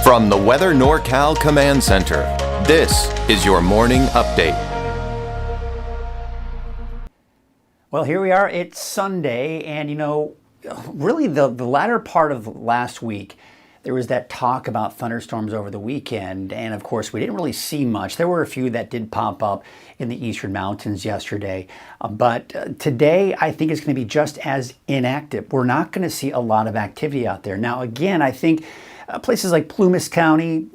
From the Weather NorCal Command Center, this is your morning update. Well, here we are. It's Sunday, and really the latter part of last week, there was that talk about thunderstorms over the weekend, and of course we didn't really see much. There were a few that did pop up in the eastern mountains yesterday, but today I think it's going to be just as inactive. We're not going to see a lot of activity out there. Now again, I think places like Plumas County,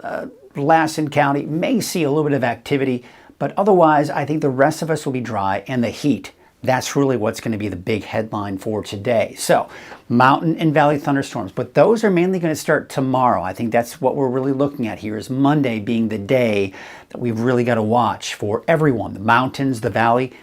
Lassen County may see a little bit of activity, but otherwise I think the rest of us will be dry, and the heat. That's really what's going to be the big headline for today. So, mountain and valley thunderstorms, but those are mainly going to start tomorrow. I think that's what we're really looking at here, is Monday being the day that we've really got to watch for everyone. The mountains, the valley,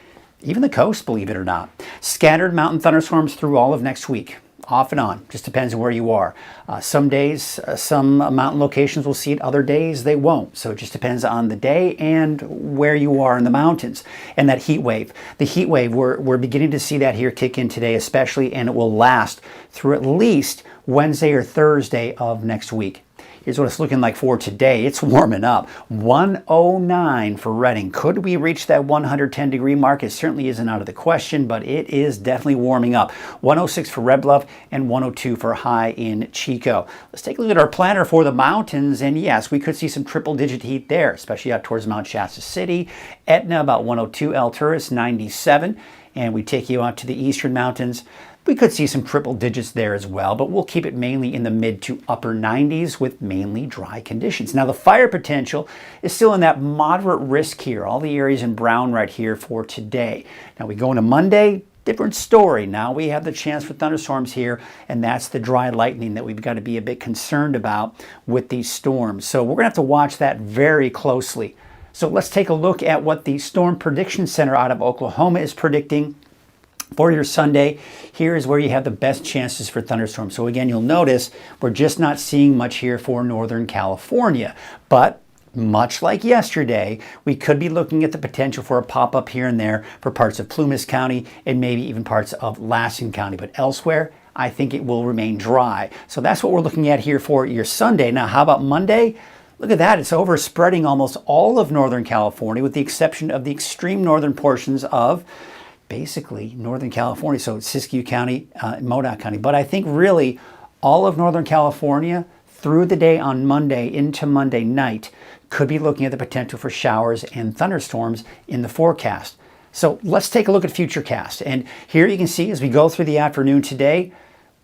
even the coast, believe it or not. Scattered mountain thunderstorms through all of next week. Off and on, just depends on where you are. Some days, some mountain locations will see it, other days they won't. So it just depends on the day and where you are in the mountains. And that heat wave. The heat wave, we're beginning to see that here kick in today especially, and it will last through at least Wednesday or Thursday of next week. Here's what it's looking like for today. It's warming up. 109 for Redding. Could we reach that 110-degree mark? It certainly isn't out of the question, but it is definitely warming up. 106 for Red Bluff and 102 for high in Chico. Let's take a look at our planner for the mountains, and yes, we could see some triple-digit heat there, especially out towards Mount Shasta City. Etna about 102, Alturas 97, and we take you out to the eastern mountains. We could see some triple digits there as well, but we'll keep it mainly in the mid to upper 90s with mainly dry conditions. Now the fire potential is still in that moderate risk here, all the areas in brown right here for today. Now we go into Monday, different story. Now we have the chance for thunderstorms here, and that's the dry lightning that we've got to be a bit concerned about with these storms. So we're going to have to watch that very closely. So let's take a look at what the Storm Prediction Center out of Oklahoma is predicting for your Sunday. Here is where you have the best chances for thunderstorms. So again, you'll notice we're just not seeing much here for Northern California. But much like yesterday, we could be looking at the potential for a pop-up here and there for parts of Plumas County and maybe even parts of Lassen County. But elsewhere, I think it will remain dry. So that's what we're looking at here for your Sunday. Now, how about Monday? Look at that. It's overspreading almost all of Northern California with the exception of the extreme northern portions of basically Northern California, so Siskiyou County, Modoc County. But I think really all of Northern California through the day on Monday into Monday night could be looking at the potential for showers and thunderstorms in the forecast. So let's take a look at Futurecast. And here you can see as we go through the afternoon today,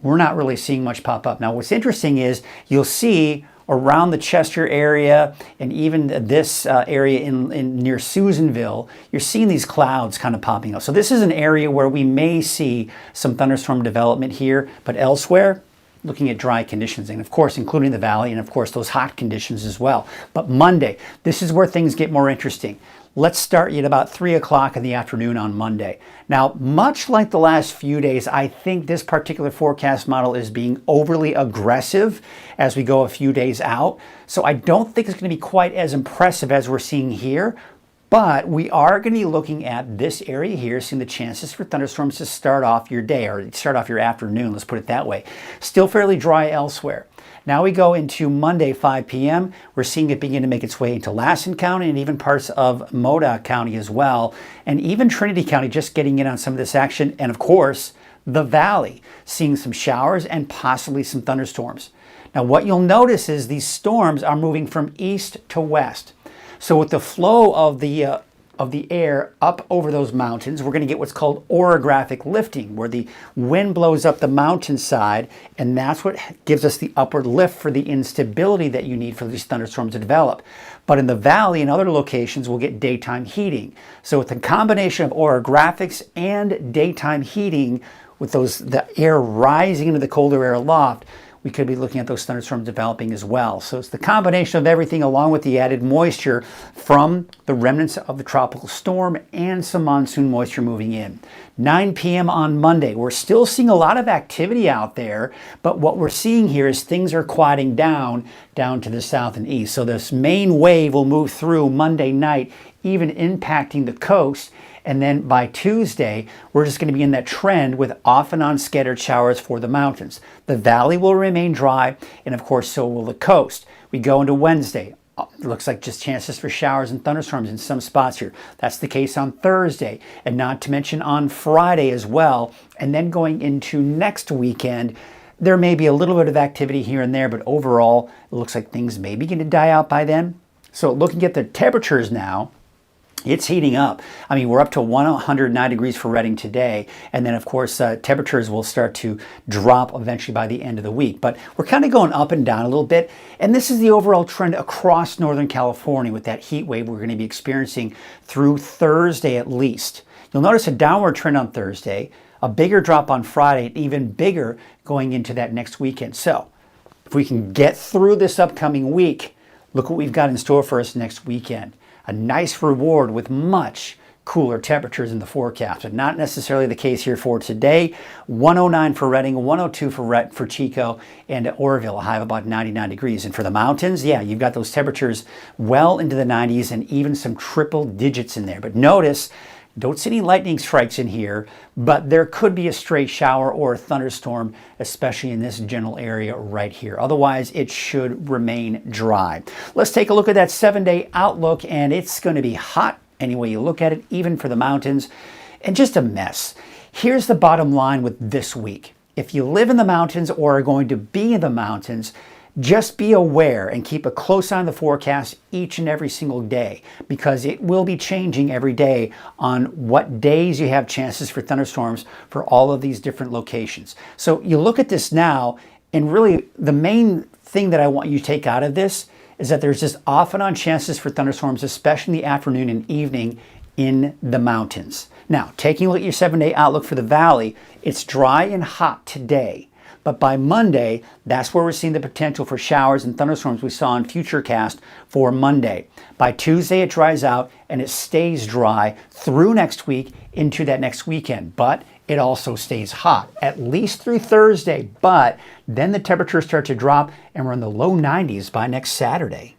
we're not really seeing much pop up. Now what's interesting is you'll see around the Chester area and even this area in near Susanville, you're seeing these clouds kind of popping up. So this is an area where we may see some thunderstorm development here, but elsewhere, looking at dry conditions, and of course including the valley and of course those hot conditions as well. But Monday, this is where things get more interesting. Let's start at about 3 o'clock in the afternoon on Monday. Now, much like the last few days, I think this particular forecast model is being overly aggressive as we go a few days out. So I don't think it's going to be quite as impressive as we're seeing here, but we are going to be looking at this area here, seeing the chances for thunderstorms to start off your day, or start off your afternoon, let's put it that way. Still fairly dry elsewhere. Now we go into Monday, 5 p.m. We're seeing it begin to make its way into Lassen County and even parts of Modoc County as well. And even Trinity County just getting in on some of this action. And of course, the valley, seeing some showers and possibly some thunderstorms. Now what you'll notice is these storms are moving from east to west. So with the flow of the air up over those mountains, we're going to get what's called orographic lifting, where the wind blows up the mountainside, and that's what gives us the upward lift for the instability that you need for these thunderstorms to develop. But in the valley and other locations, we'll get daytime heating. So with the combination of orographics and daytime heating, with the air rising into the colder air aloft, we could be looking at those thunderstorms developing as well. So it's the combination of everything along with the added moisture from the remnants of the tropical storm and some monsoon moisture moving in. 9 p.m. on Monday, we're still seeing a lot of activity out there, but what we're seeing here is things are quieting down to the south and east. So this main wave will move through Monday night even impacting the coast. And then by Tuesday, we're just going to be in that trend with off and on scattered showers for the mountains. The valley will remain dry, and of course, so will the coast. We go into Wednesday. It looks like just chances for showers and thunderstorms in some spots here. That's the case on Thursday, and not to mention on Friday as well. And then going into next weekend, there may be a little bit of activity here and there, but overall, it looks like things may begin to die out by then. So looking at the temperatures now, it's heating up. I mean, we're up to 109 degrees for Redding today. And then, of course, temperatures will start to drop eventually by the end of the week. But we're kind of going up and down a little bit. And this is the overall trend across Northern California with that heat wave we're going to be experiencing through Thursday at least. You'll notice a downward trend on Thursday, a bigger drop on Friday, and even bigger going into that next weekend. So if we can get through this upcoming week, look what we've got in store for us next weekend. A nice reward with much cooler temperatures in the forecast, but not necessarily the case here for today. 109 for Redding, 102 for Chico, and Oroville, a high of about 99 degrees. And for the mountains, yeah, you've got those temperatures well into the 90s and even some triple digits in there. But notice, don't see any lightning strikes in here, but there could be a stray shower or a thunderstorm, especially in this general area right here. Otherwise, it should remain dry. Let's take a look at that 7-day outlook, and it's going to be hot any way you look at it, even for the mountains, and just a mess. Here's the bottom line with this week. If you live in the mountains or are going to be in the mountains, just be aware and keep a close eye on the forecast each and every single day, because it will be changing every day on what days you have chances for thunderstorms for all of these different locations. So you look at this now, and really the main thing that I want you to take out of this is that there's just off and on chances for thunderstorms, especially in the afternoon and evening in the mountains. Now, taking a look at your 7-day outlook for the valley, it's dry and hot today. But by Monday, that's where we're seeing the potential for showers and thunderstorms we saw in Futurecast for Monday. By Tuesday, it dries out and it stays dry through next week into that next weekend. But it also stays hot, at least through Thursday. But then the temperatures start to drop and we're in the low 90s by next Saturday.